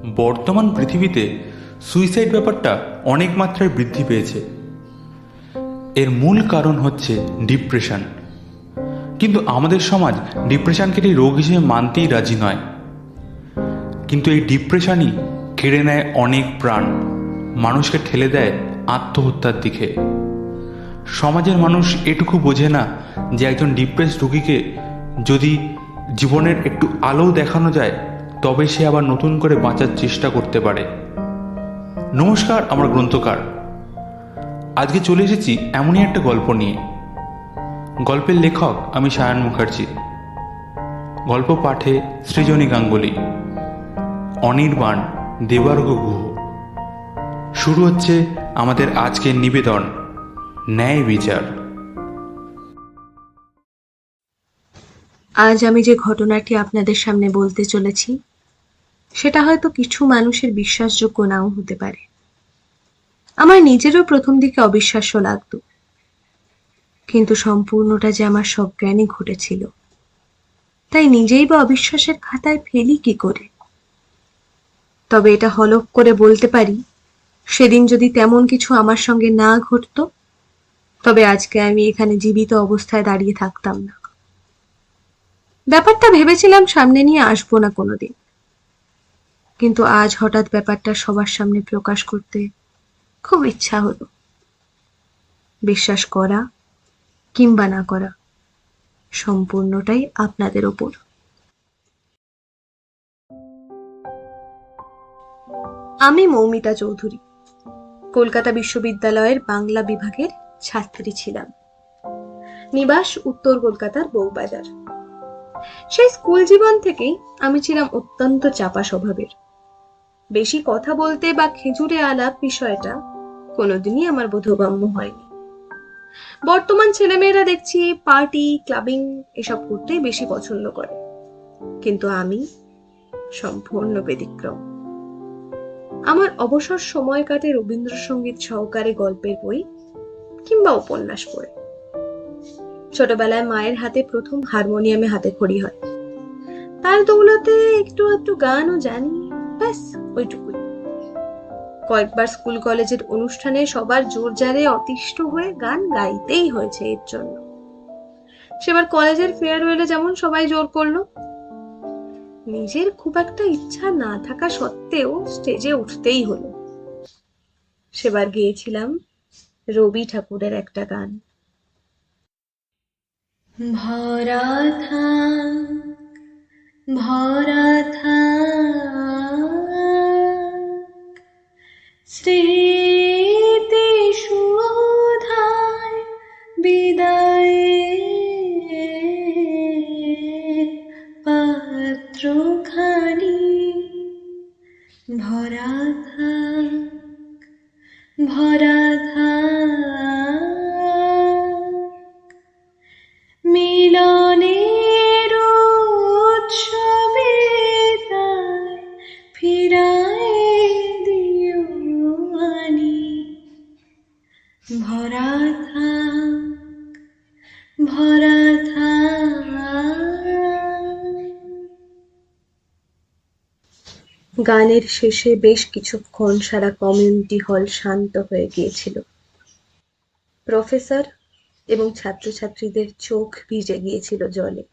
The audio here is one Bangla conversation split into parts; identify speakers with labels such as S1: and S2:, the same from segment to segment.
S1: বর্তমান পৃথিবীতে সুইসাইড ব্যাপারটা অনেক মাত্রায় বৃদ্ধি পেয়েছে। এর মূল কারণ হচ্ছে ডিপ্রেশন। কিন্তু আমাদের সমাজ ডিপ্রেশনকে একটি রোগ হিসেবে মানতেই রাজি নয়। কিন্তু এই ডিপ্রেশনই কেড়ে নেয় অনেক প্রাণ, মানুষকে ঠেলে দেয় আত্মহত্যার দিকে। সমাজের মানুষ এটুকু বোঝে না যে একজন ডিপ্রেস রোগীকে যদি জীবনের একটু আলো দেখানো যায় তবে সে আবার নতুন করে বাঁচার চেষ্টা করতে পারে। নমস্কার, আমার গ্রন্থকার। আজকে চলে এসেছি এমনই একটা গল্প নিয়ে। গল্পের লেখক আমি সায়ন মুখার্জি। গল্প পাঠে সৃজনী গাঙ্গুলি, অনির্বাণ, দেবার্ঘ গুহ। শুরু হচ্ছে আমাদের আজকের নিবেদন, ন্যায় বিচার।
S2: আজ আমি যে ঘটনাটি আপনাদের সামনে বলতে চলেছি সেটা হয়তো কিছু মানুষের বিশ্বাসযোগ্য নাও হতে পারে। আমার নিজেরও প্রথম দিকে অবিশ্বাস্য লাগতো, কিন্তু সম্পূর্ণটা যে আমার সজ্ঞানে ঘটেছিল, তাই নিজেই বা অবিশ্বাসের খাতায় ফেলি কি করে। তবে এটা হলফ করে বলতে পারি, সেদিন যদি তেমন কিছু আমার সঙ্গে না ঘটতো তবে আজকে আমি এখানে জীবিত অবস্থায় দাঁড়িয়ে থাকতাম না। ব্যাপারটা ভেবেছিলাম সামনে নিয়ে আসবো না কোনোদিন, কিন্তু আজ হঠাৎ ব্যাপারটা সবার সামনে প্রকাশ করতে খুব ইচ্ছা হলো। বিশ্বাস করা কিংবা না করা সম্পূর্ণটাই আপনাদের ওপর। আমি মৌমিতা চৌধুরী, কলকাতা বিশ্ববিদ্যালয়ের বাংলা বিভাগের ছাত্রী ছিলাম। নিবাস উত্তর কলকাতার বউবাজার। সেই স্কুল জীবন থেকেই আমি ছিলাম অত্যন্ত চাপা স্বভাবের। বেশি কথা বলতে বা খেজুরে আলাপ বিষয়টা কোনোদিনই আমার বোধগম্য হয়নি। বর্তমান ছেলেমেয়েরা দেখছি পার্টি, ক্লাবিং এসব করতেই বেশি পছন্দ করে, কিন্তু আমি সম্পূর্ণ ব্যতিক্রম। আমার অবসর সময় কাটে রবীন্দ্রসঙ্গীত সহকারে গল্পের বই কিংবা উপন্যাস পড়ে। ছোটবেলায় মায়ের হাতে প্রথম হারমোনিয়ামে হাতে খড়ি হয়, তার দৌলতে একটু একটু গানও জানি, ব্যাস ওইটুকুই। কয়েকবার স্কুল কলেজের অনুষ্ঠানে সবার জোরজারে অতিষ্ঠ হয়ে গান গাইতেই হয়েছে এর জন্য। সেবার কলেজের ফেয়ারওয়েলে যেমন সবাই জোর করলো, নিজের খুব একটা ইচ্ছা না থাকা সত্ত্বেও স্টেজে উঠতেই হলো। সেবার গেয়েছিলাম রবি ঠাকুরের একটা গান। ভরা থাক, ভরা থাক, স্মৃতি সুধায় বিদায়ের পাত্রখানি। ভরা থাক, ভরা থাক, মিলনের উৎসবে তাই ফিরায় দিও আনি। ভরা থাক, ভরা থাক। গানের শেষে বেশ কিছুক্ষণ সারা কমিউনিটি হল শান্ত হয়ে গিয়েছিল। প্রফেসর এবং ছাত্রছাত্রীদের চোখ ভিজে গিয়েছিল জলে।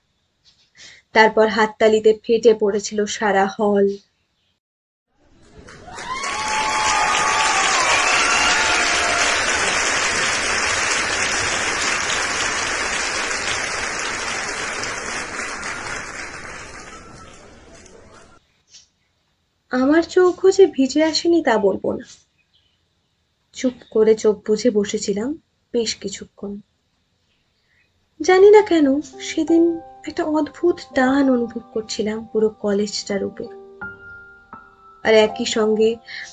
S2: তারপর হাততালিতে ফেটে পড়েছিল সারা হল। আমার চোখও যে ভিজে আসেনি তা বলবো না। চুপ করে চোখ বুজে বসেছিলাম বেশ কিছুক্ষণ। জানি না কেন সেদিন একটা অদ্ভুত টান অনুভব করছিলাম পুরো কলেজটার উপর। আর একই সঙ্গে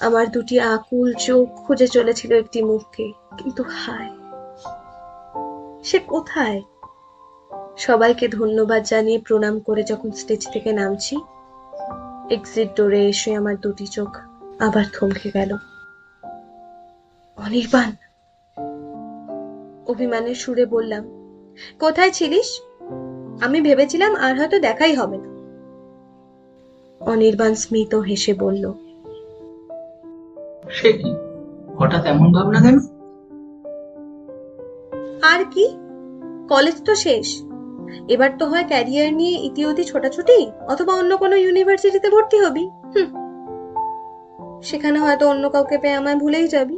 S2: আমার দুটি আকুল চোখ খুঁজে চলেছিল একটি মুখকে, কিন্তু হায়, সে কোথায়? সবাইকে ধন্যবাদ জানিয়ে প্রণাম করে যখন স্টেজ থেকে নামছি, এক্সিট ডোরে এসে আমার দুটি চোখ আবার থমকে গেল। অনির্বাণ, অভিমানের সুরে বললাম, কোথায় ছিলিস? আমি ভেবেছিলাম আর হয়তো দেখাই হবে না। অনির্বাণ স্মিত হেসে বলল,
S3: সে কি, হঠাৎ এমন ভাবনা কেন?
S2: আর কি, কলেজ তো শেষ, এবার তো হয় ক্যারিয়ার নিয়ে ইতিউতি ছোটাছুটি, অথবা অন্য কোনো ইউনিভার্সিটিতে ভর্তি হবি। সেখানে হয়তো অন্য কাউকে পেয়ে আমায় ভুলেই যাবি।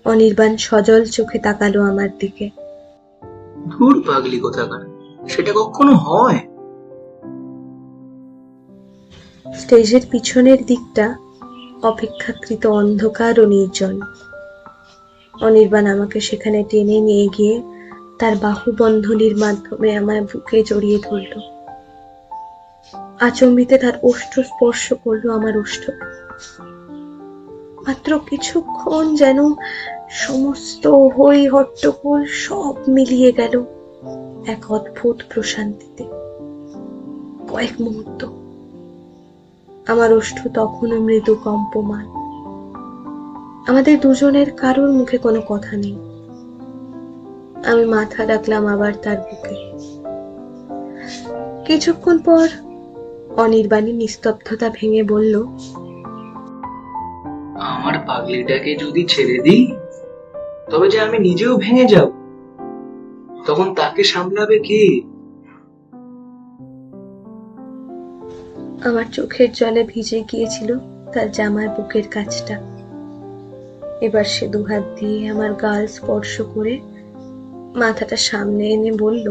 S2: অনির্বাণ সজল চোখে তাকালো আমার দিকে।
S3: ধুর পাগলি কোথাকার, সেটা কখনো হয়?
S2: স্টেজের পিছনের দিকটা অপেক্ষাকৃত অন্ধকার ও নির্জন। অনির্বাণ আমাকে সেখানে টেনে নিয়ে গিয়ে তার বাহুবন্ধনীর মাধ্যমে আমায় বুকে জড়িয়ে ধরল। আচম্বিতে তার ওষ্ঠ স্পর্শ করলো আমার ওষ্ঠ। মাত্র কিছুক্ষণ যেন সমস্ত হই হট্টগোল সব মিলিয়ে গেল এক অদ্ভুত প্রশান্তিতে। কয়েক মুহূর্ত আমার ওষ্ঠ তখনও মৃদু কম্পমান। আমাদের দুজনের কারোর মুখে কোনো কথা নেই। আমি মাথা রাখলাম আবার তার বুকে। কিছুক্ষণ পর অনির্বাণী নিস্তব্ধতা ভেঙে বলল,
S3: আমার পাগলিটাকে যদি ছেড়ে দিই, তবে যে আমি নিজেও ভেঙে যাব, তখন তাকে সামলাবে কে?
S2: আমার চোখের জলে ভিজে গিয়েছিল তার জামার বুকের কাছটা। এবার সে দুহাত দিয়ে আমার গাল স্পর্শ করে মাথাটা সামনে এনে বলল,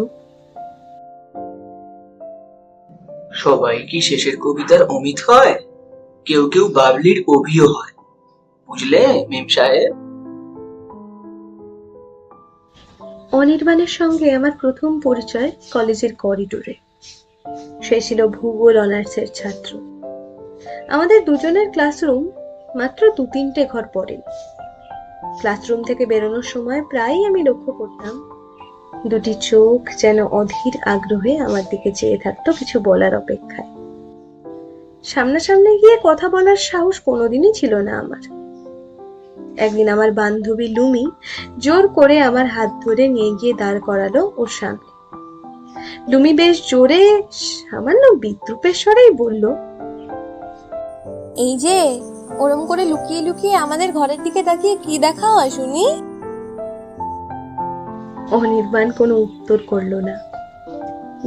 S3: সবাই কি শেষের কবিতার অমিত হয়? কেউ কেউ বাবলির অভিও হয়, বুঝলে মেম সাহেব?
S2: অনির্বাণের সঙ্গে আমার প্রথম পরিচয় কলেজের করিডোরে। সে ছিল ভূগোল অনার্সের ছাত্র। আমাদের দুজনের ক্লাসরুম মাত্র 2-3টে ঘর পরে। ক্লাসরুম থেকে বেরোনোর সময় প্রায়ই আমি লক্ষ্য করতাম দুটি চোখ যেন অধীর আগ্রহে আমার দিকে চেয়ে থাকতো কিছু বলার অপেক্ষায়। সামনাসামনি গিয়ে কথা বলার সাহস কোনোদিনই ছিল না আমার। একদিন আমার বান্ধবী লুমি জোর করে আমার হাত ধরে নিয়ে গিয়ে দাঁড় করালো ওর সামনে। লুমি বেশ জোরে, সামান্য বিদ্রূপের স্বরেই বলল,
S4: এই যে ওরম করে লুকিয়ে লুকিয়ে আমাদের ঘরের দিকে তাকিয়ে কি দেখা হয় শুনি?
S2: অনির্বাণ কোনো উত্তর করলো না।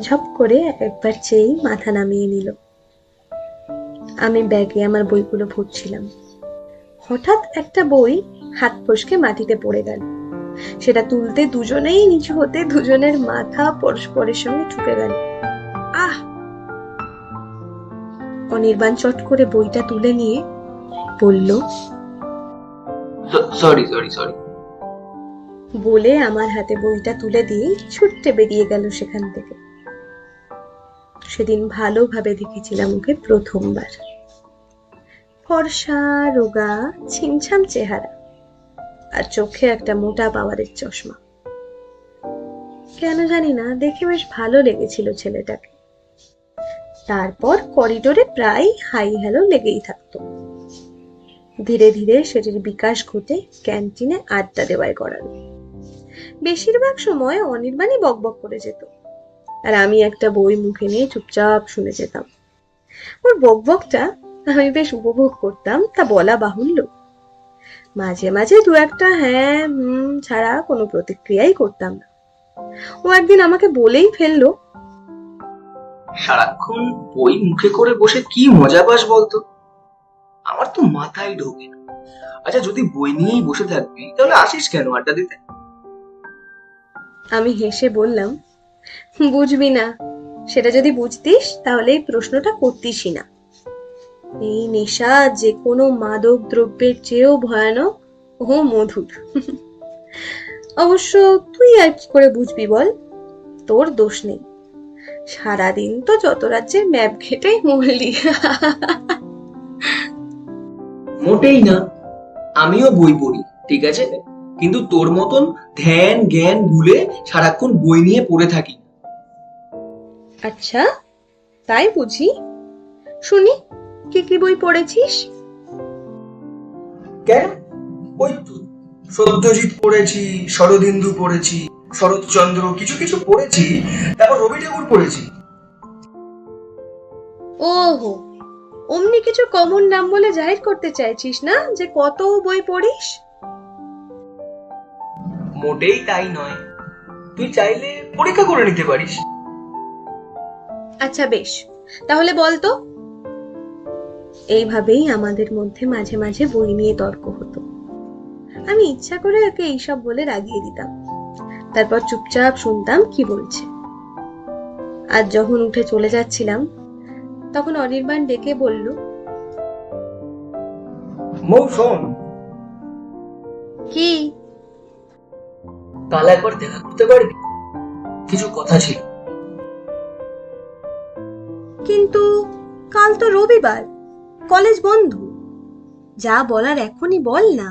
S2: ঝপ করে একবার চেয়েই মাথা নামিয়ে নিল। আমি ব্যাগে আমার বইগুলো ভরছিলাম। হঠাৎ একটা বই হাত ফসকে মাটিতে পড়ে গেল। সেটা তুলতে দুজনেই নিচু হতে দুজনের মাথা পরস্পরের সঙ্গে ঠুকে গেল। আহ! অনির্বাণ চট করে বইটা তুলে নিয়ে বলল,
S3: সরি সরি সরি
S2: বলে আমার হাতে বইটা তুলে দিয়ে ছুটতে বেরিয়ে গেল সেখান থেকে। সেদিন ভালোভাবে দেখেছিলাম ওকে প্রথমবার। ফর্সা, রোগা, ছিমছাম চেহারা, আর চোখে একটা মোটা পাওয়ারের চশমা। কেন জানি না দেখে বেশ ভালো লেগেছিল ছেলেটাকে। তারপর করিডোরে প্রায় হাই হ্যালো লেগেই থাকতো। ধীরে ধীরে সেটির বিকাশ ঘটে ক্যান্টিনে আড্ডা দেওয়ায় করালো। বেশিরভাগ সময় অনির্বাণই বকবক করে যেত, আর আমি একটা বই মুখে নিয়ে চুপচাপ শুনে যেতাম। ওর বকবকটা আমি বেশ উপভোগ করতাম, তা বলা বাহুল্য। মাঝে মাঝে দু একটা হ্যাঁ ছাড়া কোনো প্রতিক্রিয়াই করতাম না। ও একদিন আমাকে বলেই ফেললো,
S3: সারাক্ষণ বই মুখে করে বসে কি মজা পাস বলতো? আমার তো মাথায় ঢোকে না। আচ্ছা, যদি বই নিয়েই বসে থাকবি তাহলে আসিস কেন আড্ডা দিতে?
S2: আমি হেসে বললাম, বুঝবি না, সেটা যদি বুঝতিস তাহলে এই প্রশ্নটা করতিসই না। এই নেশা যে কোনো মাদক দ্রব্যের চেয়েও ভয়ানক ও মধুর। অবশ্য তুই আর কি করে বুঝবি বল? তোর দোষ নেই, সারাদিন তো যত রাজ্যের ম্যাপ ঘেটেই মরলি।
S3: মোটেই না, আমিও বই পড়ি, ঠিক আছে, কিন্তু তোর মতন ধ্যান জ্ঞান ভুলে সারাক্ষণ বই নিয়ে পড়ে থাকি।
S2: আচ্ছা, তাই বুঝি? শুনি, কি কি বই পড়েছিস?
S3: কেন? ওই তো সত্যজিৎ পড়েছি, শরদিন্দু পড়েছি, শরৎচন্দ্র কিছু কিছু পড়েছি, তারপর রবি ঠাকুর পড়েছি।
S2: ওহো, অমনি কিছু কমন নাম বলে জাহির করতে চাইছিস না যে কত বই পড়িস?
S3: মোটেই তাই নয়, তুই চাইলে পরীক্ষা করে নিতে পারিস।
S2: আচ্ছা বেশ, তাহলে বল তো। এইভাবেই আমাদের মধ্যে মাঝে মাঝে বই নিয়ে তর্ক হতো। আমি ইচ্ছা করে ওকে এইসব বলে রাগিয়ে দিতাম, তারপর চুপচাপ শুনতাম কি বলছে। আজ যখন উঠে চলে যাচ্ছিলাম, তখন অনির্বাণ ডেকে বলল,
S3: মৌ শোন,
S2: কি?
S3: কাল একবার দেখা করতে পারবি? কিছু কথা ছিল।
S2: কিন্তু কাল তো রবিবার, কলেজ বন্ধ। যা বলার এখনই বল না।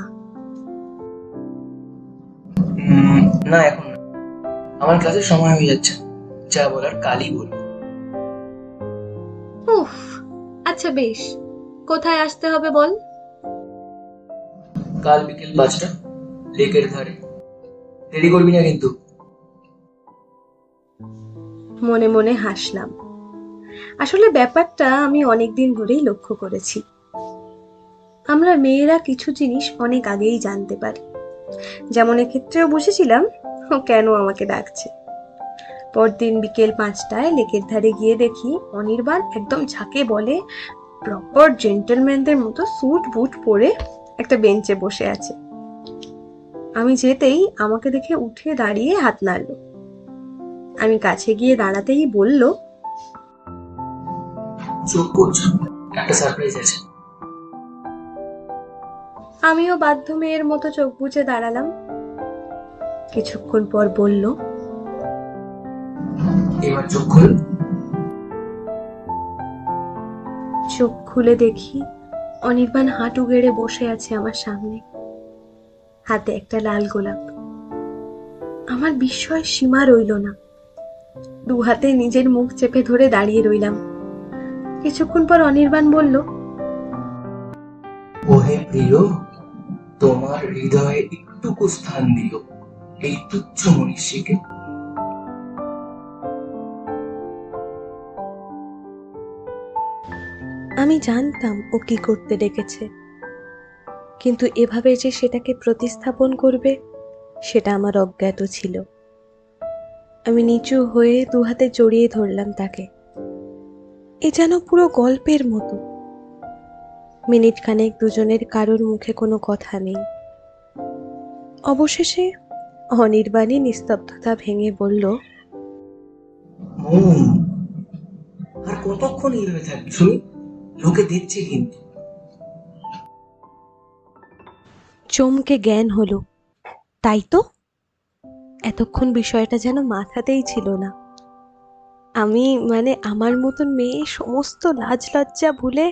S3: না এখন না, আমার ক্লাসের সময় হয়ে যাচ্ছে। যা বলার কালই বলবো।
S2: উফ, আচ্ছা বেশ, কোথায় আসতে হবে বল?
S3: কাল বিকেল 5টা, লেকের ধারে। দেরি করবি না কিন্তু।
S2: মনে মনে হাসলাম। আসলে ব্যাপারটা আমি অনেকদিন ধরেই লক্ষ্য করেছি। আমরা মেয়েরা কিছু জিনিস অনেক আগেই জানতে পারি। যেমন এক্ষেত্রেও বুঝেছিলাম ও কেন আমাকে ডাকছে। পরদিন বিকেল 5টায় লেকের ধারে গিয়ে দেখি অনির্বাণ একদম ঝাঁকে বলে প্রপার জেন্টলম্যানদের মতো স্যুট বুট পরে একটা বেঞ্চে বসে আছে। আমি যেতেই আমাকে দেখে উঠে দাঁড়িয়ে হাত নাড়লো। আমি কাছে গিয়ে দাঁড়াতেই বলল,
S3: চুপ করছো, একটা সারপ্রাইজ আছে।
S2: আমিও বাধ্য মেয়ের মতো চোখ বুজে দাঁড়ালাম। কিছুক্ষণ পর বলল,
S3: এবার চোখ খোল।
S2: চোখ খুলে দেখি অনির্বাণ হাঁটু গেড়ে বসে আছে আমার সামনে, হাতে একটা লাল গোলাপ। আমার বিস্ময় সীমা রইল না। দু হাতে নিজের মুখ চেপে ধরে দাঁড়িয়ে রইলাম। কিছুক্ষণ পর অনির্বাণ বলল,
S3: ওহে প্রিয়, তোমার হৃদয়ে একটুকু স্থান দিও এই তুচ্ছ মনীষীকে।
S2: আমি জানতাম ও কি করতে ডেকেছে, কিন্তু এভাবে যে সেটাকে প্রতিস্থাপন করবে সেটা আমার অজ্ঞাত ছিল। আমি নিচু হয়ে দু হাতে জড়িয়ে ধরলাম তাকে। এ যেন পুরো গল্পের মতো। মিনিট খানেক দুজনের কারোর মুখে কোনো কথা নেই। অবশেষে অনির্বাণী নিস্তব্ধতা ভেঙে বলল,
S3: আর কতক্ষণ এইভাবে থাকবি শুনি? লোকে দেখছে কিন্তু।
S2: চমকে জ্ঞান হলো। তাই তো, এতক্ষণ বিষয়টা যেন মাথাতেই ছিল না। আমি আমার মতন মেয়ে সমস্ত লাজ লজ্জা ভুলে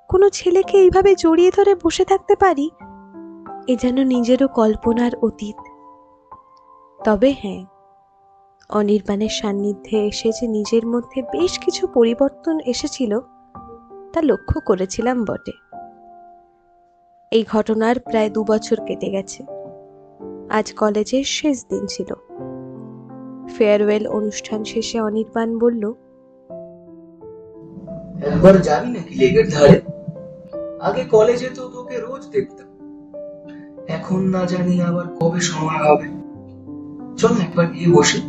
S2: কোনো ছেলেকে এইভাবে জড়িয়ে ধরে বসে থাকতে পারি, এ যেন নিজেরও কল্পনার অতীত। তবে হ্যাঁ, অনির্বাণের সান্নিধ্যে এসে যে নিজের মধ্যে বেশ কিছু পরিবর্তন এসেছিল তা লক্ষ্য করেছিলাম বটে। এই ঘটনার প্রায় 2 বছর কেটে গেছে। আজ কলেজের শেষ দিন ছিল। ফেয়ারওয়েল অনুষ্ঠান শেষে অনির্বাণ বলল,
S3: একবার যাবি নাকি লেকের ধারে? আগে কলেজে তো তোকে রোজ দেখতাম, এখন না জানি আবার কবে সময় হবে। চল একবার গিয়ে বসে।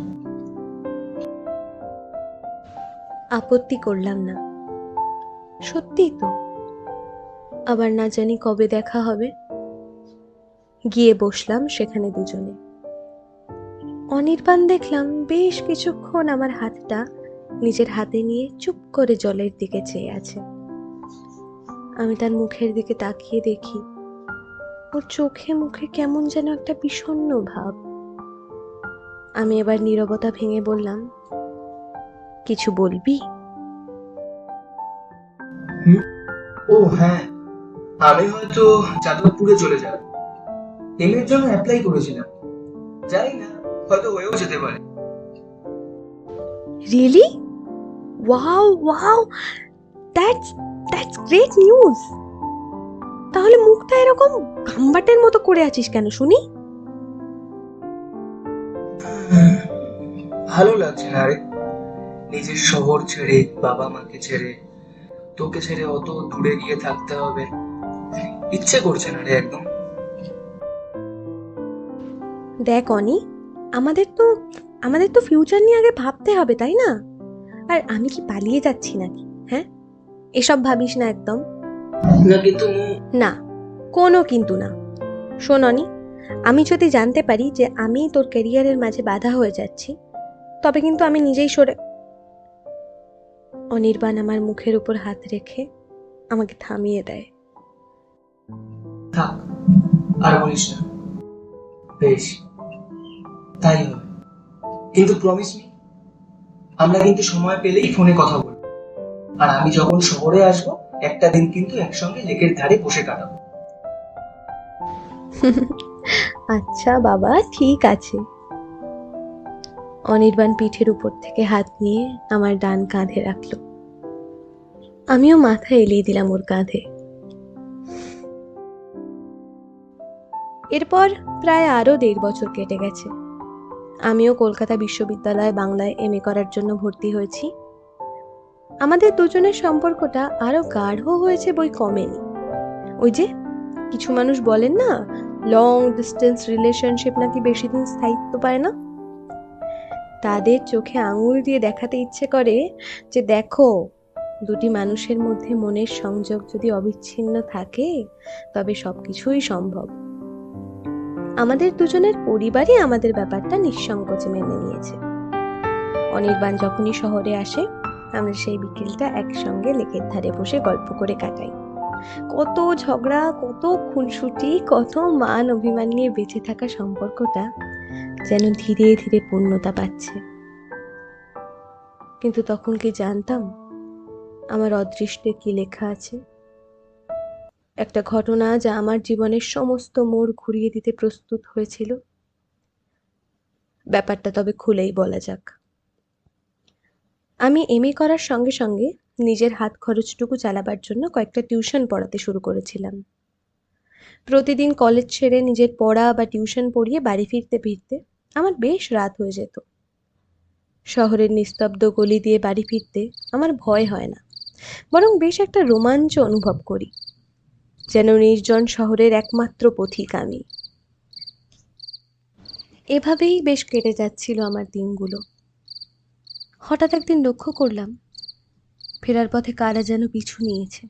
S2: আপত্তি করলাম না। সত্যি তো, আবার না জানি কবে দেখা হবে। গিয়ে বসলাম সেখানে দুজনে। অনির্বাণ দেখলাম বেশ কিছুক্ষণ আমার হাতটা নিজের হাতে নিয়ে চুপ করে জলের দিকে চেয়ে আছে। আমি তার মুখের দিকে তাকিয়ে দেখি ওর চোখে মুখে কেমন যেন একটা বিষণ্ণ ভাব। আমি এবার নীরবতা ভেঙে বললাম, কিছু বলবি?
S3: ও হ্যাঁ, আমি হয়তো যাদবপুরে চলে যাব। এর জন্য অ্যাপ্লাই করেছিলাম, জানি না হয়তো হয়েও যেতে পারে।
S2: Really? Wow wow, that's great news. তাহলে মুখটা এরকম গাম্বাটের মতো করে আছিস কেন শুনি?
S3: ভালো লাগছে না রে, নিজের শহর ছেড়ে, বাবা মাকে ছেড়ে তোকে ছেড়ে অত দূরে গিয়ে থাকতে হবে, ইচ্ছে করছে না রে একদম।
S2: দেখ অনি, আমাদের তো আমাদের তো ফিউচার নিয়ে আগে ভাবতে হবে, তাই না? আর আমি কি পালিয়ে যাচ্ছি নাকি? হ্যাঁ, এসব ভাবিস না একদম।
S3: না কিন্তু
S2: না, কোনো কিন্তু না। শোন অনি, আমি যদি জানতে পারি যে আমি তোর ক্যারিয়ারের মাঝে বাধা হয়ে যাচ্ছি, তবে কিন্তু আমি নিজেই সরে। অনির্বাণ আমার মুখের উপর হাত রেখে আমাকে থামিয়ে দেয়।
S3: থাক, আর বলিস না। বেশ, তাই হবে, কিন্তু প্রমিস মি, আমরা কিন্তু সময় পেলেই ফোনে কথা বলবো। আর আমি যখন শহরে আসবো, একটা দিন কিন্তু একসঙ্গে লেকের ধারে বসে কাটাবো।
S2: আচ্ছা বাবা, ঠিক আছে। অনির্বাণ পিঠের উপর থেকে হাত নিয়ে আমার ডান কাঁধে রাখলো। আমিও মাথা এলিয়ে দিলাম ওর কাঁধে। এরপর প্রায় আরো 1.5 বছর কেটে গেছে। আমিও কলকাতা বিশ্ববিদ্যালয়ে বাংলায় এমএ করার জন্য ভর্তি হয়েছি। আমাদের দুজনের সম্পর্কটা আরো গাঢ় হয়েছে বই কমেনি। ওই যে কিছু মানুষ বলেন না, লং ডিস্টেন্স রিলেশনশিপ নাকি বেশি দিন স্থায়িত্ব পায় না। তাদের চোখে আঙুল দিয়ে দেখাতে ইচ্ছে করে যে দেখো, দুটি মানুষের মধ্যে মনের সংযোগ যদি অবিচ্ছিন্ন থাকে তবে সবকিছুই সম্ভব। আমাদের দুজনের পরিবারই আমাদের ব্যাপারটা নিঃসংকোচে মেনে নিয়েছে। অনির্বাণ যখনই শহরে আসে, আমরা সেই বিকেলটা একসঙ্গে লেকের ধারে বসে গল্প করে কাটাই। কত ঝগড়া, কত খুনসুটি, কত মান অভিমান নিয়ে বেঁচে থাকা সম্পর্কটা যেন ধীরে ধীরে পূর্ণতা পাচ্ছে। কিন্তু তখন কি জানতাম আমার অদৃষ্টে কি লেখা আছে? একটা ঘটনা যা আমার জীবনের সমস্ত মোড় ঘুরিয়ে দিতে প্রস্তুত হয়েছিল। ব্যাপারটা তবে খুলেই বলা যাক। আমি এমএ করার সঙ্গে সঙ্গে নিজের হাত খরচটুকু চালাবার জন্য কয়েকটা টিউশন পড়াতে শুরু করেছিলাম। প্রতিদিন কলেজ ছেড়ে নিজের পড়া বা টিউশন পড়িয়ে বাড়ি ফিরতে ফিরতে আমার বেশ রাত হয়ে যেত। শহরের নিস্তব্ধ গলি দিয়ে বাড়ি ফিরতে আমার ভয় হয় না, বরং বেশ একটা রোমাঞ্চ অনুভব করি, যেন নির্জন শহরের একমাত্র পথিক আমি। এভাবেই বেশ কেটে যাচ্ছিল আমার দিনগুলো। হঠাৎ একদিন লক্ষ্য করলাম ফেরার পথে কারা যেন পিছু নিয়েছে।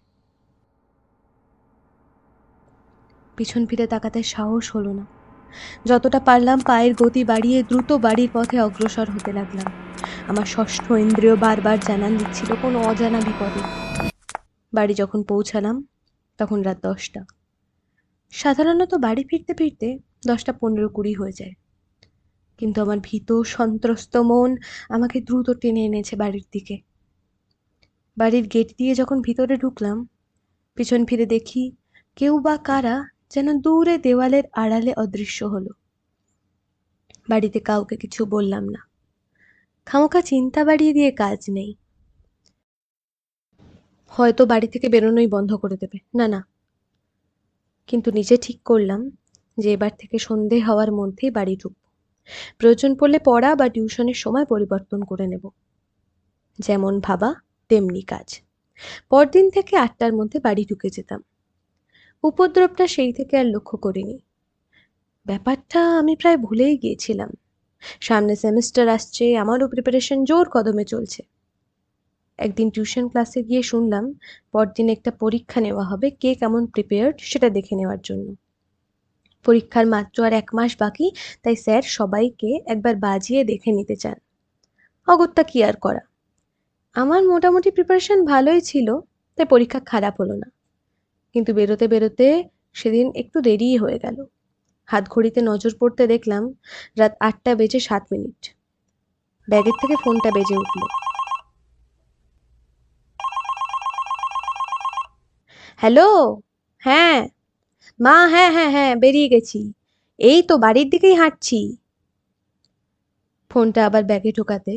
S2: পিছন ফিরে তাকাতে সাহস হলো না। যতটা পারলাম পায়ের গতি বাড়িয়ে দ্রুত বাড়ির পথে অগ্রসর হতে লাগলাম। আমার ষষ্ঠ ইন্দ্রিয় বারবার জানান দিচ্ছিল কোনো অজানা বিপদে। বাড়ি যখন পৌঁছালাম তখন রাত 10টা। সাধারণত বাড়ি ফিরতে ফিরতে 10:15-20 হয়ে যায়, কিন্তু আমার ভীত সন্ত্রস্ত মন আমাকে দ্রুত টেনে এনেছে বাড়ির দিকে। বাড়ির গেট দিয়ে যখন ভিতরে ঢুকলাম, পিছন ফিরে দেখি কেউ বা কারা যেন দূরে দেওয়ালের আড়ালে অদৃশ্য হলো। বাড়িতে কাউকে কিছু বললাম না, খামোখা চিন্তা বাড়িয়ে দিয়ে কাজ নেই। হয়তো বাড়ি থেকে বেরোনোই বন্ধ করে দেবে, না না, কিন্তু নিজে ঠিক করলাম যে এবার থেকে সন্ধে হওয়ার মধ্যেই বাড়ি ঢুকবো। প্রয়োজন পড়লে পড়া বা টিউশনের সময় পরিবর্তন করে নেব। যেমন ভাবা তেমনি কাজ। পরদিন থেকে 8টার মধ্যে বাড়ি ঢুকে যেতাম। উপদ্রবটা সেই থেকে আর লক্ষ্য করিনি। ব্যাপারটা আমি প্রায় ভুলেই গিয়েছিলাম। সামনে সেমিস্টার আসছে, আমারও প্রিপারেশন জোর কদমে চলছে। একদিন টিউশন ক্লাসে গিয়ে শুনলাম পরদিন একটা পরীক্ষা নেওয়া হবে, কে কেমন প্রিপেয়ার্ড সেটা দেখে নেওয়ার জন্য। পরীক্ষার মাত্র আর 1 মাস বাকি, তাই স্যার সবাইকে একবার বাজিয়ে দেখে নিতে চান। অগত্যা কি আর করা। আমার মোটামুটি প্রিপারেশন ভালোই ছিল, তাই পরীক্ষা খারাপ হলো না। কিন্তু বেরোতে বেরোতে সেদিন একটু দেরিই হয়ে গেল। হাত ঘড়িতে নজর পড়তে দেখলাম রাত 8:07। ব্যাগের থেকে ফোনটা বেজে উঠল। হ্যালো, হ্যাঁ মা, হ্যাঁ হ্যাঁ হ্যাঁ বেরিয়ে গেছি, এই তো বাড়ির দিকেই হাঁটছি। ফোনটা আবার ব্যাগে ঢোকাতে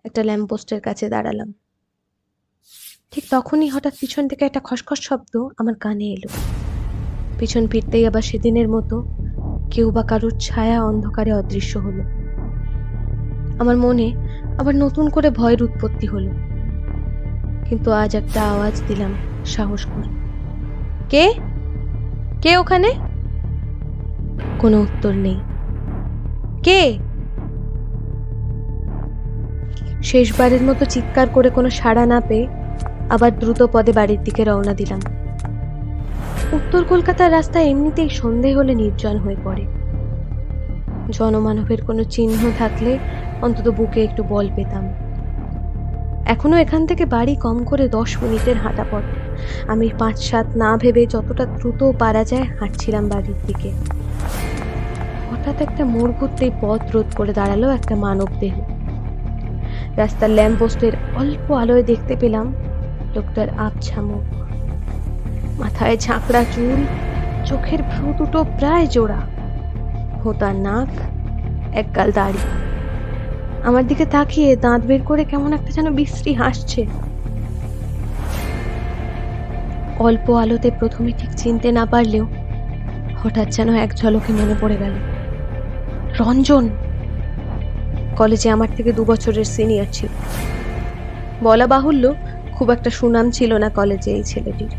S2: একটা ল্যাম্পপোস্টের কাছে দাঁড়ালাম। ঠিক তখনই হঠাৎ পিছন থেকে একটা খসখস শব্দ আমার কানে এলো। পিছন ফিরতেই আবার সেদিনের মতো কেউ বা কারোর ছায়া অন্ধকারে অদৃশ্য হলো। আমার মনে আবার নতুন করে ভয়ের উৎপত্তি হলো। কিন্তু আজ একটা আওয়াজ দিলাম সাহস করে, কে কে ওখানে? কোনো উত্তর নেই। কে? শেষবারের মতো চিৎকার করে কোনো সাড়া না পেয়ে আবার দ্রুত পদে বাড়ির দিকে রওনা দিলাম। উত্তর কলকাতার রাস্তা এমনিতেই সন্ধে হলে নির্জন হয়ে পড়ে। জনমানবের কোনো চিহ্ন থাকলে অন্তত বুকে একটু বল পেতাম। এখনো এখান থেকে বাড়ি কম করে 10 মিনিটের হাঁটা পথ। আমি 5-7 না ভেবে যতটা দ্রুত পারা যায় হাঁটছিলাম বাড়ির দিকে। হঠাৎ একটা মোড় ঘুরতেই পথ রোধ করে দাঁড়ালো একটা মানব দেহ। রাস্তার ল্যাম্পপোস্টের অল্প আলোয় দেখতে পেলাম লোকটার আবছা মুখ, মাথায় ঝাঁকড়া চুল, চোখের ভ্রু দুটো প্রায় জোড়া, ভোঁতা নাক, একগাল দাড়ি। আমার দিকে তাকিয়ে দাঁত বের করে কেমন একটা যেন বিশ্রী হাসছে। অল্প আলোতে প্রথমে ঠিক চিনতে না পারলেও হঠাৎ যেন এক ঝলকে মনে পড়ে গেল, রঞ্জন। কলেজে আমার থেকে 2 বছরের সিনিয়র ছিল। বলা বাহুল্য খুব একটা সুনাম ছিল না কলেজে এই ছেলেটির।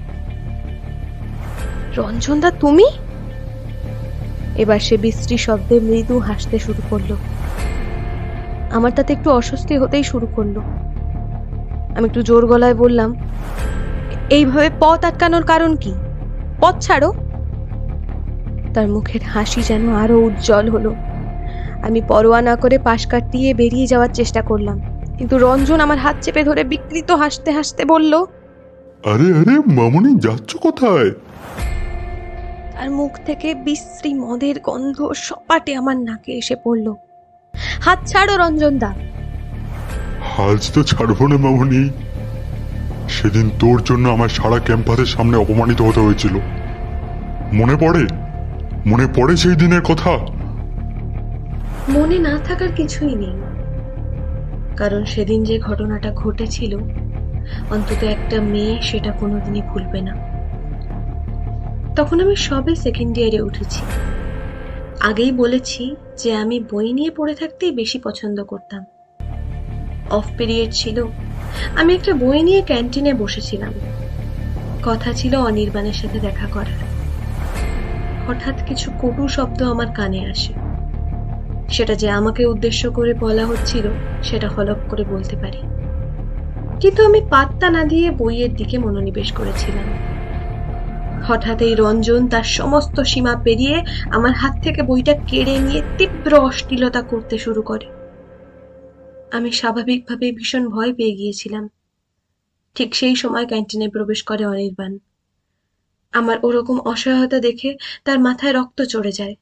S2: রঞ্জনদা, তুমি? এবার সে বিশ্রী শব্দে মৃদু হাসতে শুরু করলো। আমার তাতে একটু অস্বস্তি হতেই শুরু করলো। আমি একটু জোর গলায় বললাম, এইভাবে পথ আটকানোর কারণ কি? পথ ছাড়ো। তার মুখের হাসি যেন আরো উজ্জ্বল হলো। আমি পরোয়া না করে পাশ কাটিয়ে বেরিয়ে যাওয়ার চেষ্টা করলাম, কিন্তু রঞ্জন আমার হাত চেপে ধরে বিকৃত হাসতে হাসতে বলল,
S5: আরে আরে মামুনি, যাচ্ছ কোথায়?
S2: তার মুখ থেকে বিশ্রী মদের গন্ধ সপাটে আমার নাকে এসে পড়ল। হাত ছাড়ো রঞ্জনদা।
S5: আজ তো ছাড়বো না মামুনি। সেদিন তোর জন্য আমার সারা ক্যাম্পাসের সামনে অপমানিত হতে হয়েছিল। মনে পড়ে? মনে পড়ে সেই দিনের কথা?
S2: মনে না থাকার কিছুই নেই, কারণ সেদিন যে ঘটনাটা ঘটেছিল অন্তত একটা মেয়ে সেটা কোনোদিনই ভুলবে না। তখন আমি সবে সেকেন্ড ইয়ারে উঠেছি। আগেই বলেছি যে আমি বই নিয়ে পড়ে থাকতেই বেশি পছন্দ করতাম। অফ পিরিয়ড ছিল, আমি একটা বই নিয়ে ক্যান্টিনে বসেছিলাম। কথা ছিল অনির্বাণের সাথে দেখা করার। হঠাৎ কিছু কটু শব্দ আমার কানে আসে। সেটা যে আমাকে উদ্দেশ্য করে বলা হচ্ছিল সেটা হলপ করে বলতে পারি, কিন্তু আমি পাত্তা না দিয়ে বইয়ের দিকে মনোনিবেশ করেছিলাম। হঠাৎ এই রঞ্জন তার সমস্ত সীমা পেরিয়ে আমার হাত থেকে বইটা কেড়ে নিয়ে তীব্র অশ্লীলতা করতে শুরু করে। আমি স্বাভাবিকভাবে ভীষণ ভয় পেয়ে গিয়েছিলাম। ঠিক সেই সময় ক্যান্টিনে প্রবেশ করে অনির্বাণ। আমার ওরকম অসহায়তা দেখে তার মাথায় রক্ত চড়ে যায়।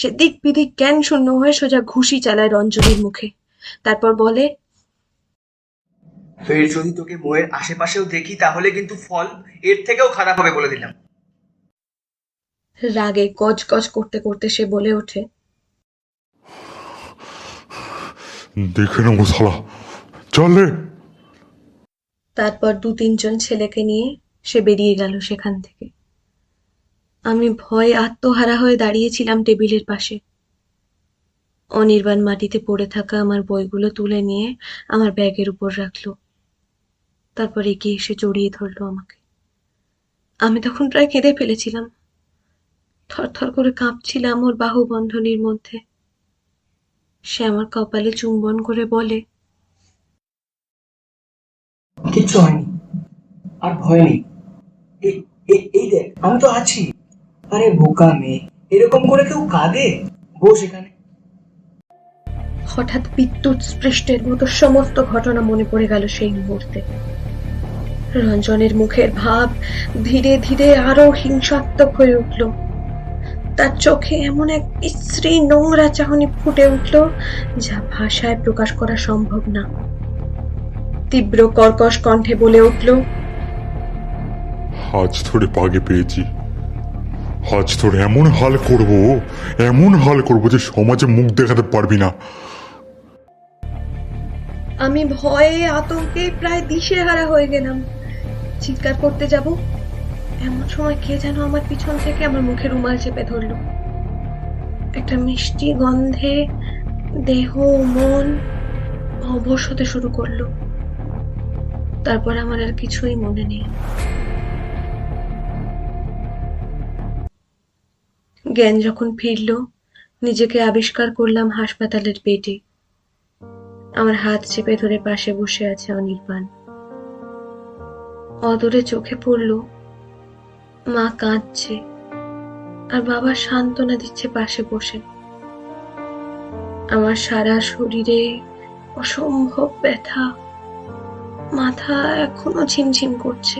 S2: সে দিক বিদিক জ্ঞান শূন্য হয়ে সোজা ঘুষি চালায় রঞ্জনীর মুখে। তারপর বলে,
S3: ফের যদি তোকে বইয়ের আশেপাশেও দেখি তাহলে কিন্তু ফল এর থেকেও খারাপ হবে বলে দিলাম।
S2: রাগে গজ গজ করতে করতে সে বলে ওঠে,
S5: দেখে নেবো শালা, চল রে।
S2: তারপর 2-3 জন ছেলেকে নিয়ে সে বেরিয়ে গেল সেখান থেকে। আমি ভয়ে আত্মহারা হয়ে দাঁড়িয়েছিলাম টেবিলের পাশে। অনির্বাণ মাটিতে পড়ে থাকা আমার বইগুলো তুলে নিয়ে আমার ব্যাগের উপর রাখলো। তারপর এগিয়ে এসে জড়িয়ে ধরলো আমাকে। আমি তখন প্রায় কেঁদে ফেলেছিলাম। থরথর করে কাঁপছিলাম ওর বাহু বন্ধনীর মধ্যে। সে আমার কপালে চুম্বন করে বলে,
S3: কিচ্ছু হয়নি, আর ভয় নেই। এই দেখ, আমি তো আছি। আরে বোকা মেয়ে, এরকম করে কেউ কাঁদে? বস এখানে।
S2: হঠাৎ বিদ্যুৎ স্পৃষ্টের মতো সমস্ত ঘটনা মনে পড়ে গেল সেই মুহূর্তে। রঞ্জনের মুখের ভাব ধীরে ধীরে আরো হিংসাত্মক হয়ে উঠল। তার চোখে এমন এক বিশ্রী নোংরা চাহনি ফুটে উঠল যা ভাষায় প্রকাশ করা সম্ভব না। তীব্র কর্কশ কণ্ঠে বলে উঠল,
S5: আজ ধরে পাগে পেয়েছি। আজ তোর এমন হাল করব, এমন হাল করব যে সমাজে মুখ দেখাতে পারবি না।
S2: আমি ভয়ে আতঙ্কে প্রায় দিশেহারা হয়ে গেলাম। চিৎকার করতে যাব, এমন সময় কে যেন আমার পিছন থেকে আমার মুখে রুমাল চেপে ধরলো। একটা মিষ্টি গন্ধে দেহ মন অবশ হতে শুরু করলো। তারপর আমার আর কিছুই মনে নেই। জ্ঞান যখন ফিরল, নিজেকে আবিষ্কার করলাম হাসপাতালের বেডে। আমার হাত চেপে ধরে পাশে বসে আছে অনির্বাণ। অদূরে চোখে পড়ল মা কাঁদছে আর বাবা সান্ত্বনা দিচ্ছে পাশে বসে। আমার সারা শরীরে অসম্ভব ব্যথা, মাথা এখনো ঝিমঝিম করছে।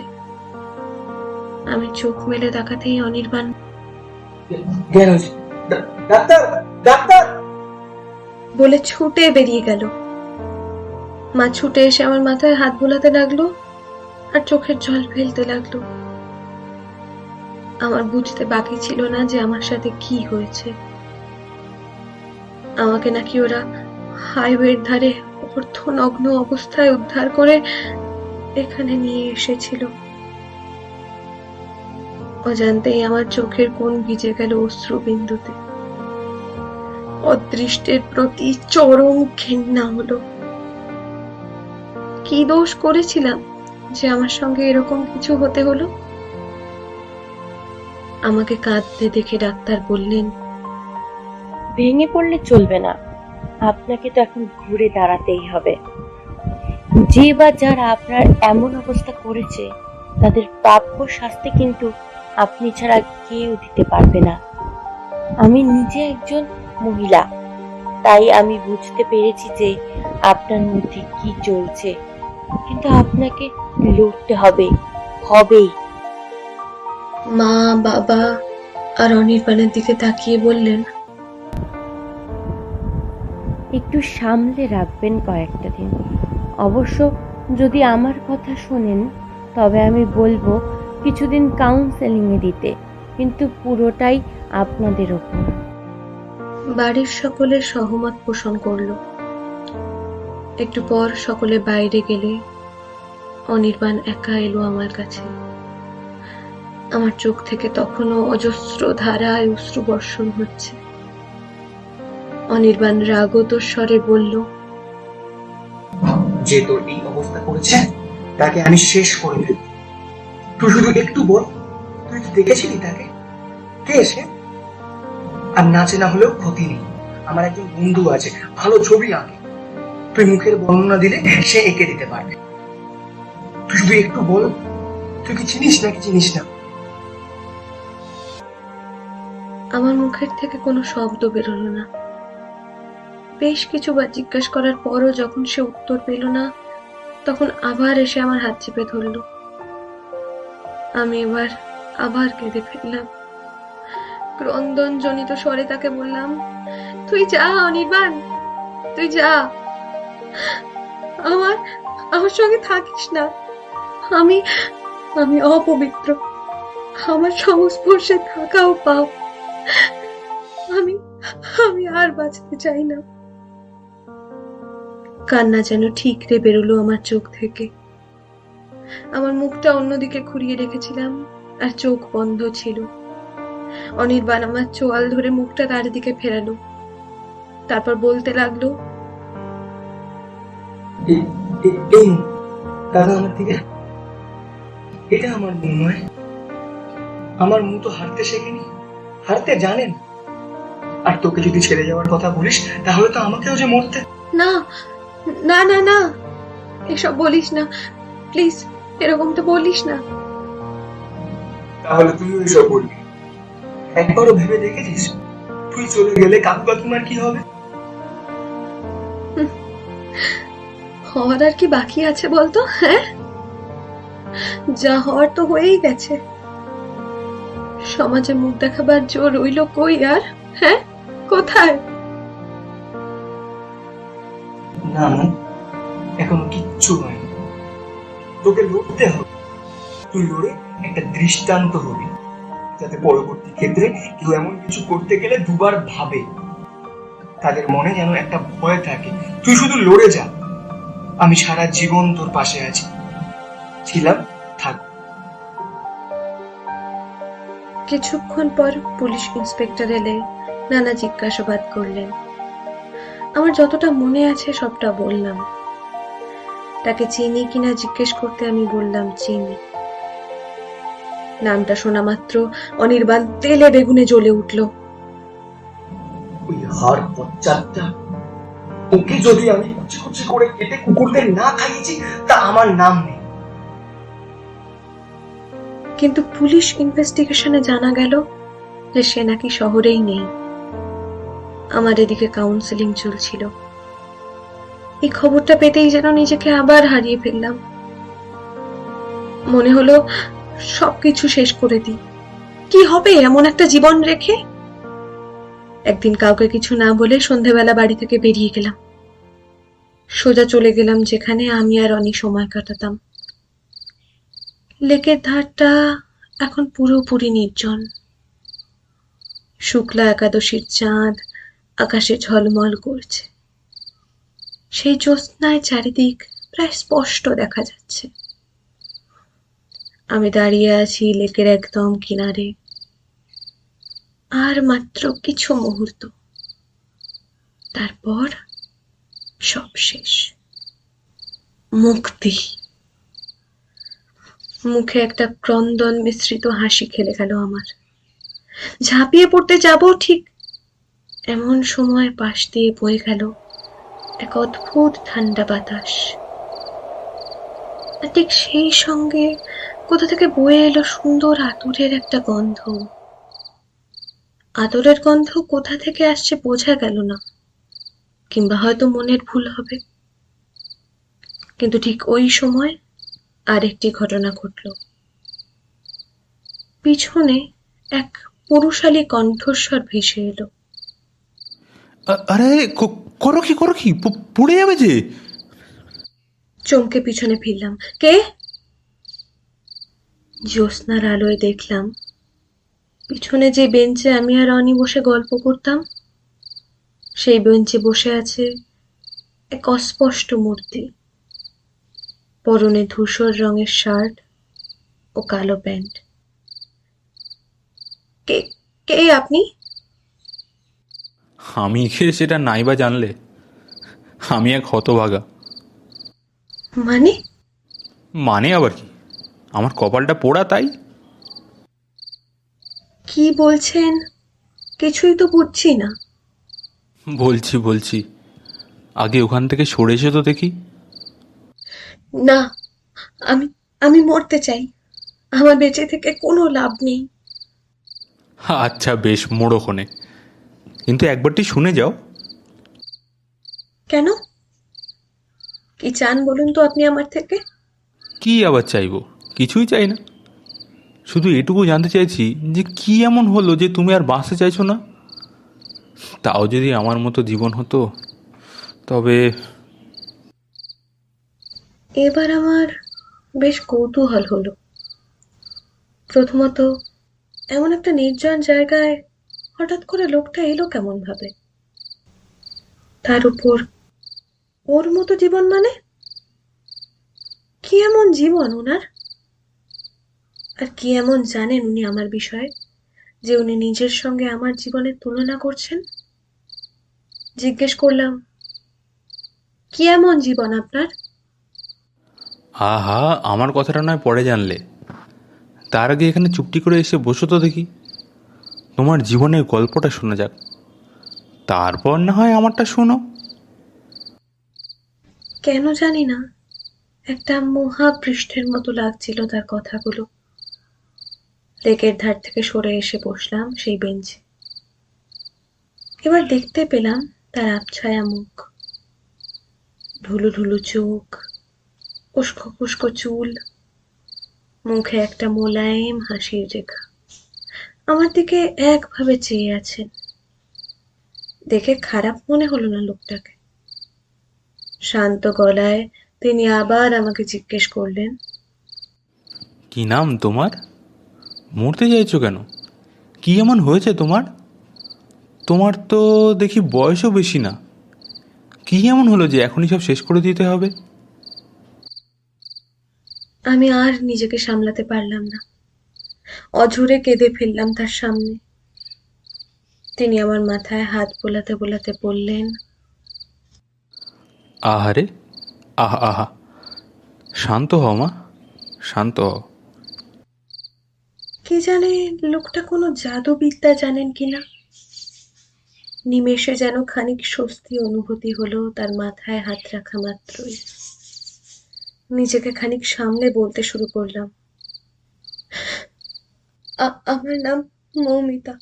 S2: আমি চোখ মেলে তাকাতেই অনির্বাণ
S3: জ্ঞান হয়েছে। Doctor, doctor!
S2: বলে ছুটে বেরিয়ে গেল। মা ছুটে এসে আমার মাথায় হাত বুলাতে লাগলো আর চোখের জল ফেলতে লাগলো। আমার বুঝতে বাকি ছিল না যে আমার সাথে কি হয়েছে। আমাকে নাকি ওরা হাইওয়ের ধারে অর্ধনগ্ন অবস্থায় উদ্ধার করে এখানে নিয়ে এসেছিল। অজান্তেই আমার চোখের কোণ ভিজে গেল অশ্রু বিন্দুতে। অদৃষ্টের প্রতি চরম ঘেন্না হলো। কি দোষ করেছিলাম যে আমার সঙ্গে এরকম কিছু হতে হলো? আমাকে কাঁদতে দেখে ডাক্তার বললেন,
S6: ভেঙে পড়লে চলবে না, আপনাকে তো এখন ঘুরে দাঁড়াতেই হবে। যে বা যারা আপনার এমন অবস্থা করেছে তাদের প্রাপ্য শাস্তি কিন্তু আপনি ছাড়া কেউ দিতে পারবে না। আমি নিজে একজন মহিলা, তাই আমি বুঝতে পেরেছি যে আপনার মধ্যে কি চলছে, কিন্তু আপনাকে লড়তে হবে, হবেই।
S2: মা, বাবা আর অনির্বাণের দিকে তাকিয়ে বললেন,
S6: একটু সামলে রাখবেন কয়েকটা দিন। অবশ্য যদি আমার কথা শোনেন তবে আমি বলবো কিছুদিন কাউন্সেলিংয়ে দিতে, কিন্তু পুরোটাই আপনাদের ওপর।
S2: বাড়ির সকলে সহমত পোষণ করলো। একটু পর সকলে বাইরে গেলে অনির্বাণ একা এলো আমার কাছে। আমার চোখ থেকে তখনও অজস্র ধারায় অশ্রু বর্ষণ হচ্ছে। অনির্বাণ রাগত স্বরে বলল,
S3: যে তোর এই অবস্থা করেছে তাকে আমি শেষ করে ফেলব। তুই শুধু একটু বল, তুই কি দেখেছিলি তাকে? কে সে? আর নাচে না হলেও ক্ষতি নেই, আমার একজন বন্ধু আছে, ভালো ছবি আঁকে। তুই মুখের বর্ণনা দিলে সে এঁকে দিতে পারবে। তুই শুধু একটু বল, তুই কি চিনিস নাকি চিনিস না?
S2: আমার মুখের থেকে কোনো শব্দ বেরোলো না। বেশ কিছুবার জিজ্ঞাসা করার পরও যখন সে উত্তর পেল না, তখন আবার এসে আমার হাত চেপে ধরলো। আমি আবার কেঁদে ফেললাম। ক্রন্দন জনিত স্বরে তাকে বললাম, তুই যা অনির্বাণ, তুই যা, আমার সঙ্গে থাকিস না। আমি অপবিত্র, আমার সংস্পর্শে থাকাও পাপ। আমি আর বাঁচতে চাই না। কান্না যেন ঠিকরে বেরোলো আমার চোখ থেকে। আমার মুখটা অন্যদিকে ঘুরিয়ে রেখেছিলাম আর চোখ বন্ধ ছিল। অনির্বাণ আমার চোয়াল ধরে মুখটা তার দিকে ফেরালো, তারপর বলতে লাগলো,
S3: দাদা আমার দিকে, এটা আমার মুখ নয়। আমার মুখ তো হারতে শেখেনি, হারতে জানেন। আর তোকে যদি ছেড়ে যাওয়ার কথা বলিস তাহলে তো আমাকেও যে মরতে।
S2: না না না না, এসব বলিস না প্লিজ, এরকম তো বলিস না।
S3: তাহলে তুই এসব বলবি? একবারও ভেবে দেখেছিস তুই চলে গেলে কাকু কাকিমার কি হবে?
S2: হওয়ার আর কি বাকি আছে বলতো? হ্যাঁ, যা হওয়ার তো হয়েই গেছে। সমাজে মুখ দেখাবার জোর রইল কই আর? হ্যাঁ, কোথায়?
S3: না না, এখনো কিচ্ছু হয়নি। তোকে লড়তে হবে। তুই লড়ে একটা দৃষ্টান্ত হবি, যাতে পরবর্তী ক্ষেত্রে কেউ এমন কিছু করতে গেলে দুবার ভাবে, তাদের মনে যেন একটা ভয় থাকে। তুই শুধু লড়ে যা, আমি সারা জীবন তোর পাশে আছি, ছিলাম, থাক।
S2: কিছুক্ষণ পর পুলিশ ইন্সপেক্টর এলে নানা জিজ্ঞাসাবাদ করলেন। আমার যতটা মনে আছে সবটা বললাম। তাকে চিনি কিনা জিজ্ঞেস করতে আমি বললাম চিনি। নামটা শোনা মাত্র অনির্বাণ তেলে বেগুনে জ্বলে উঠল।
S3: ওই হাড় পশ্চাৎটা, ওকে যদি আমি কুচি কুচি করে কেটে কুকুরদের না খাইয়েছি তা আমার নাম নেই।
S2: কিন্তু পুলিশ ইনভেস্টিগেশনে জানা গেল যে সে নাকি শহরেই নেই। আমার এদিকে কাউন্সেলিং চলছিল। এই খবরটা পেতেই যেন নিজেকে আবার হারিয়ে ফেললাম। মনে হলো সবকিছু শেষ করে দিই। কি হবে এমন একটা জীবন রেখে? একদিন কাউকে কিছু না বলে সন্ধেবেলা বাড়ি থেকে বেরিয়ে গেলাম। সোজা চলে গেলাম যেখানে আমি আর অনি সময় কাটাতাম। লেকের ধারটা এখন পুরোপুরি নির্জন। শুক্লা একাদশীর চাঁদ আকাশে ঝলমল করছে। সেই জ্যোৎস্নায় চারিদিক প্রায় স্পষ্ট দেখা যাচ্ছে। আমি দাঁড়িয়ে আছি লেকের একদম কিনারে। আর মাত্র কিছু মুহূর্ত, তারপর সব শেষ। মুক্তি। মুখে একটা ক্রন্দন মিশ্রিত হাসি খেলে গেল আমার। ঝাঁপিয়ে পড়তে যাব ঠিক এমন সময় পাশ দিয়ে বয়ে গেল এক অদ্ভুত ঠান্ডা বাতাস। আর ঠিক সেই সঙ্গে কোথা থেকে বয়ে এলো সুন্দর আতরের একটা গন্ধ। আতরের গন্ধ কোথা থেকে আসছে বোঝা গেল না, কিংবা হয়তো মনের ভুল হবে। কিন্তু ঠিক ওই সময় আরেকটি ঘটনা ঘটল। পিছনে এক পুরুষালী কণ্ঠস্বর ভেসে এলো।
S1: আরে করো কি পড়ে যাবে যে।
S2: চমকে পিছনে ফিরলাম। কে? জ্যোৎস্নার আলোয় দেখলাম পিছনে যে বেঞ্চে আমি আর অনি বসে গল্প করতাম, সেই বেঞ্চে বসে আছে এক অস্পষ্ট মূর্তি। পরনে ধূসর রঙের শার্ট ও কালো প্যান্ট। কে কে আপনি?
S1: আমি সেটা নাইবা জানলে। আমি এক হতভাগা।
S2: মানে?
S1: মানে আবার কি? আমার কপালটা পোড়া, তাই।
S2: কি বলছেন কিছুই তো বুঝছি না।
S1: বলছি আগে ওখান থেকে সরে এসে তো দেখি।
S2: না, আমি আমি মরতে চাই। আমার বেঁচে থেকে কোনো লাভ নেই।
S1: আচ্ছা বেশ, মোড়োক্ষণে, কিন্তু একবারটি শুনে যাও।
S2: কেন? কি চান বলুন তো আপনি আমার থেকে?
S1: কি আবার চাইবো? কিছুই চাই না। শুধু এটুকু জানতে চাইছি যে কি এমন হলো যে তুমি আর বাঁচতে চাইছো না। তাও যদি আমার মতো জীবন হতো তবে।
S2: এবার আমার বেশ কৌতূহল হলো। প্রথমত, এমন একটা নির্জন জায়গায় হঠাৎ করে লোকটা এলো কেমন ভাবে? তার উপর ওর মতো জীবন মানে? কি এমন জীবন ওনার? আর কি এমন জানেন উনি আমার বিষয়ে যে উনি নিজের সঙ্গে আমার জীবনের তুলনা করছেন? জিজ্ঞেস করলাম, কি এমন জীবন আপনার?
S1: আহা, আমার কথাটা নয় পরে জানলে। তার আগে এখানে চুপটি করে এসে বসো তো দেখি। তোমার জীবনের গল্পটা শোনা যাক, তারপর না হয় আমারটা শোনো।
S2: কেন জানি না, একটা মহাপৃষ্ঠের মতো লাগছিল তার কথাগুলো। লেকের ধার থেকে সরে এসে বসলাম সেই বেঞ্চে। এবার দেখতে পেলাম তার আবছায়া মুখ, ঢুলু ঢুলু চোখ, উস্কো খুস্কো চুল, মুখে একটা মোলায়েম হাসির রেখা। আমার দিকে একভাবে চেয়ে আছেন। দেখে খারাপ মনে হলো না লোকটাকে। শান্ত গলায় তিনি আবার আমাকে জিজ্ঞেস করলেন,
S1: কি নাম তোমার? মরতে চাইছো কেন? কি এমন হয়েছে তোমার? তোমার তো দেখি বয়সও বেশি না। কি এমন হলো যে এখনই সব শেষ করে দিতে হবে?
S2: আমি আর নিজেকে সামলাতে পারলাম না। অঝরে কেঁদে ফেললাম তার সামনে। তিনি আমার মাথায় হাত বোলাতে বোলাতে বললেন,
S1: আহারে, আহা, শান্ত হও মা, শান্ত হও।
S2: কে জানে লোকটা কোনো জাদুবিদ্যা জানেন কিনা। নিমেষে যেন খানিক স্বস্তি অনুভূতি হলো তার মাথায় হাত রাখা মাত্রই। নিজেকে খানিক সামলে বলতে শুরু করলাম, আমার নাম মৌমিতা।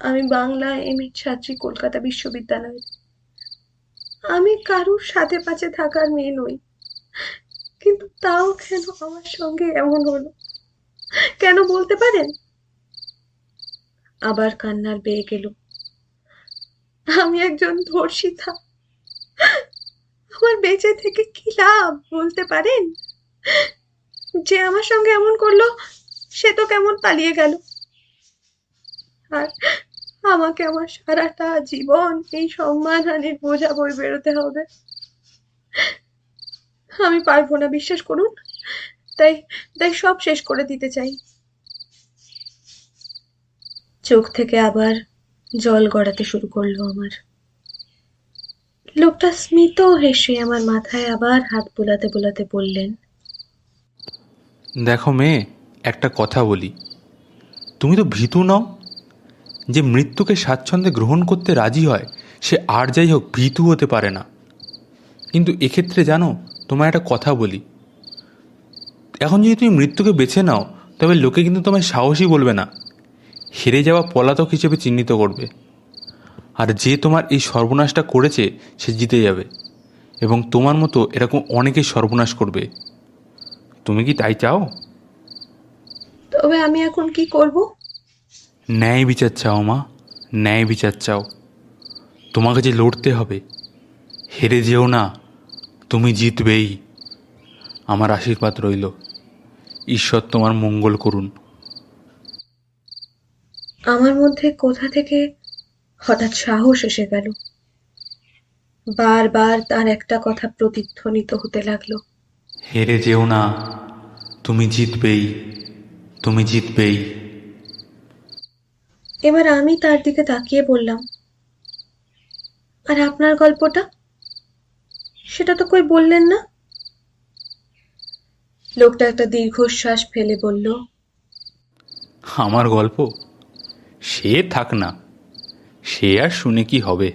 S2: আমি বাংলা এম.এ ছাত্রী, কলকাতা বিশ্ববিদ্যালয়ের। আমি কারুর সাথে পাচে থাকার মেয়ে নই, কিন্তু তাও কেন আমার সঙ্গে এমন হলো, কেন বলতে পারেন? আবার কান্নার বেয়ে গেল। আমি একজন ধর্ষিতা। আমার বেঁচে থেকে কি লাভ বলতে পারেন? যে আমার সঙ্গে এমন করলো সে তো কেমন পালিয়ে গেল, আর আমাকে আমার সারাটা জীবন এই সম্মানহানির বোঝা বয়ে বেরোতে হবে। আমি পারবো না, বিশ্বাস করুন। তাই তাই সব শেষ করে দিতে চাই। চোখ থেকে আবার জল গড়াতে শুরু করলো আমার। লোকটা স্মিত হেসে আমার মাথায় আবার হাত বোলাতে বোলাতে বললেন,
S1: দেখো মেয়ে, একটা কথা বলি, তুমি তো ভীতু নও। যে মৃত্যুকে স্বাচ্ছন্দ্যে গ্রহণ করতে রাজি হয় সে আর যাই হোক ভীতু হতে পারে না। কিন্তু এক্ষেত্রে জানো, তোমার একটা কথা বলি, এখন যদি তুমি মৃত্যুকে বেছে নাও তবে লোকে কিন্তু তোমায় সাহসী বলবে না, হেরে যাওয়া পলাতক হিসেবে চিহ্নিত করবে। আর যে তোমার এই সর্বনাশটা করেছে সে জিতে যাবে, এবং তোমার মতো এরকম অনেকেই সর্বনাশ করবে। তুমি কি তাই চাও?
S2: তবে আমি এখন কি করব?
S1: ন্যায় বিচার চাও মা, ন্যায় বিচার চাও। তোমাকে যে লড়তে হবে, হেরে যেও না, তুমি জিতবেই। আমার আশীর্বাদ রইল, ঈশ্বর তোমার মঙ্গল করুন।
S2: আমার মধ্যে কোথা থেকে হঠাৎ সাহস এসে গেল। বারবার তার একটা কথা প্রতিধ্বনিত হতে লাগলো,
S1: হেরে যেও না, তুমি জিতবেই, তুমি জিতবেই।
S2: এবার আমি তার দিকে তাকিয়ে বললাম, আর আপনার গল্পটা, সেটা তো কই বললেন না? লোকটা একটা দীর্ঘশ্বাস ফেলে বলল,
S1: আমার গল্প সে থাক না, সে আর শুনে কি হবে।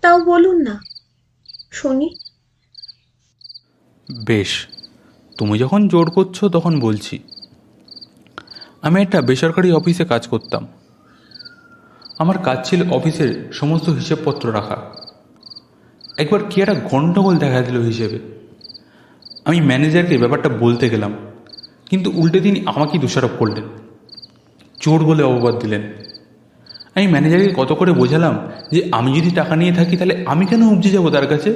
S2: তাও বলুন না, শুনি।
S1: বেশ, তুমি যখন জোর করছো তখন বলছি। আমি একটা বেসরকারি অফিসে কাজ করতাম। আমার কাজ ছিল অফিসের সমস্ত হিসেবপত্র রাখা। একবার কি একটা গণ্ডগোল দেখা দিল হিসেবে। আমি ম্যানেজারকে ব্যাপারটা বলতে গেলাম, কিন্তু উল্টে তিনি আমাকেই দোষারোপ করলেন, চোর বলে অপবাদ দিলেন। আমি ম্যানেজারকে কত করে বোঝালাম যে আমি যদি টাকা নিয়ে থাকি তাহলে আমি কেন উপজে যাব তার কাছে,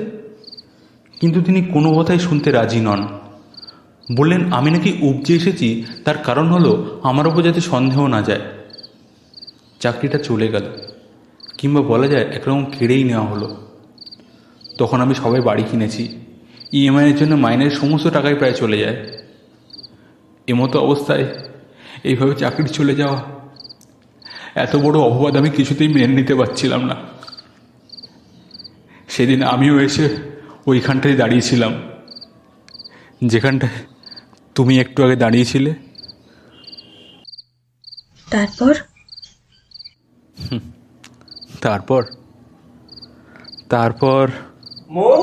S1: কিন্তু তিনি কোনো কথাই শুনতে রাজি নন। বললেন আমি নাকি উপজে এসেছি তার কারণ হলো আমার ওপর যাতে সন্দেহ না যায়। চাকরিটা চলে গেল, কিংবা বলা যায় একরকম কেড়েই নেওয়া হলো। তখন আমি সবাই বাড়ি কিনেছি, ইএমআইয়ের জন্য মাইনের সমস্ত টাকাই প্রায় চলে যায়। এমতো অবস্থায় এইভাবে চাকরি চলে যাওয়া, এত বড় অপবাদ আমি কিছুতেই মেনে নিতে পারছিলাম না। সেদিন আমিও এসে ওইখানটায় দাঁড়িয়েছিলাম, যেখানটায় তুমি একটু আগে দাঁড়িয়েছিলে।
S2: তারপর
S1: তারপর তারপর
S3: মৌ,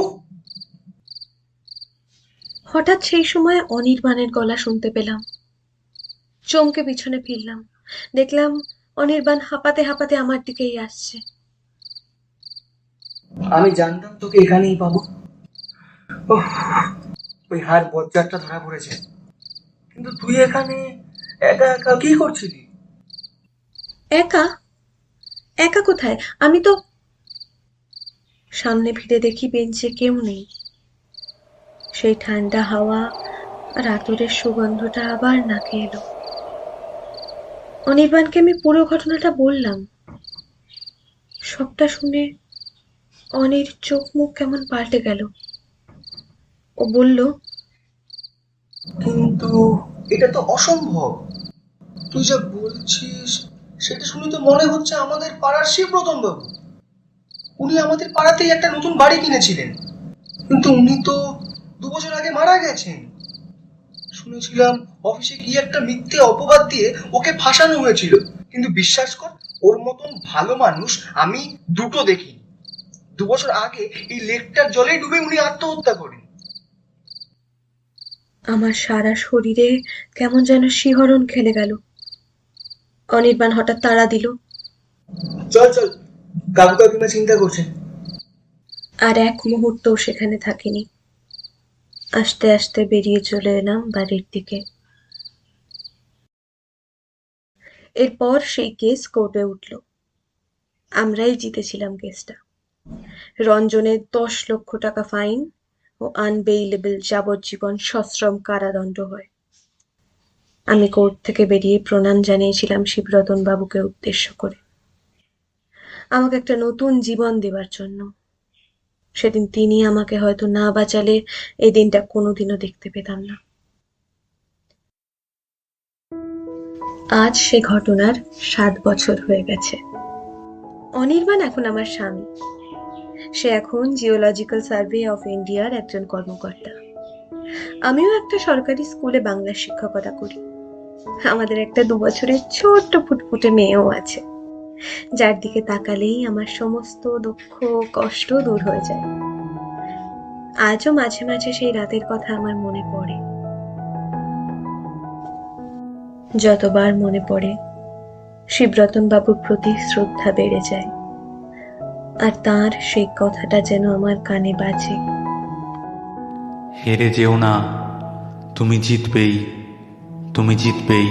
S2: হঠাৎ সেই সময় অনির্বাণের গলা শুনতে পেলাম। চমকে পিছনে ফিরলাম, দেখলাম অনির্বাণ হাঁপাতে হাঁপাতে আমার দিকেই আসছে।
S3: আমি জানতাম তোকে এখানেই পাবো। ওহ, ওই হাত বজ্জারটা ধরা পড়েছে, কিন্তু তুই এখানে একা একা কি করছিলি?
S2: একা? একা কোথায়? আমি তো সামনে ফিরে দেখি বেঞ্চে কেউ নেই। সেই ঠান্ডা হাওয়া আর আতরের সুগন্ধটা আবার নাকে এলো। অনির্বাণকে আমি পুরো ঘটনাটা বললাম। সবটা শুনে অনির চোখ মুখ কেমন পাল্টে গেল। ও বলল,
S3: কিন্তু এটা তো অসম্ভব। তুই যা বলছিস সেটা শুনে তো মনে হচ্ছে আমাদের পাড়ার শিবরতন বাবু। উনি আমাদের পাড়াতেই একটা নতুন বাড়ি কিনেছিলেন, কিন্তু উনি তো 2 বছর আগে মারা গেছেন। শুনেছিলাম অফিসে কি একটা মিথ্যে অপবাদ দিয়ে ওকে ফাঁসানো হয়েছিল, কিন্তু বিশ্বাস কর, ওর মতন ভালো মানুষ আমি দুটো দেখিনি। 2 বছর আগে এই লেকটার জলেই ডুবে উনি আত্মহত্যা করেন।
S2: আমার সারা শরীরে কেমন যেন শিহরণ খেলে গেল। অনির্বাণ হঠাৎ তাড়া দিল।
S3: চল চল, কাকু কাকিমা চিন্তা করছেন।
S2: আর এক মুহূর্তও সেখানে থাকিনি। আস্তে আস্তে বেরিয়ে চলে এলাম বাড়ির দিকে। এরপর সেই কেস কোর্টে উঠল। আমরাই জিতেছিলাম কেসটা। রঞ্জনের 10 লক্ষ টাকা ফাইন ও আনবেইলেবল যাবজ্জীবন সশ্রম কারাদণ্ড হয়। আমি কোর্ট থেকে বেরিয়ে প্রণাম জানিয়েছিলাম শিবরতন বাবুকে উদ্দেশ্য করে, আমাকে একটা নতুন জীবন দেবার জন্য। সেদিন তিনি আমাকে হয়তো না বাঁচালে এই দিনটা কোনোদিনও দেখতে পেতাম না। আজ সে ঘটনার 7 বছর হয়ে গেছে। অনির্বাণ এখন আমার স্বামী। সে এখন জিওলজিক্যাল সার্ভে অফ ইন্ডিয়ার একজন কর্মকর্তা। আমিও একটা সরকারি স্কুলে বাংলা শিক্ষকতা করি। আমাদের একটা 2 বছরের ছোট্ট ফুটফুটে মেয়েও আছে, যার দিকে তাকালেই আমার সমস্ত দুঃখ কষ্ট দূর হয়ে যায়। আজও মাঝে মাঝে সেই রাতের কথা আমার মনে পড়ে। যতবার মনে পড়ে শিবরতন বাবুর প্রতি শ্রদ্ধা বেড়ে যায়, আর তার সেই কথাটা যেন আমার কানে বাজে।
S1: হেরে যেও না, তুমি জিতবেই, তুমি জিতবেই।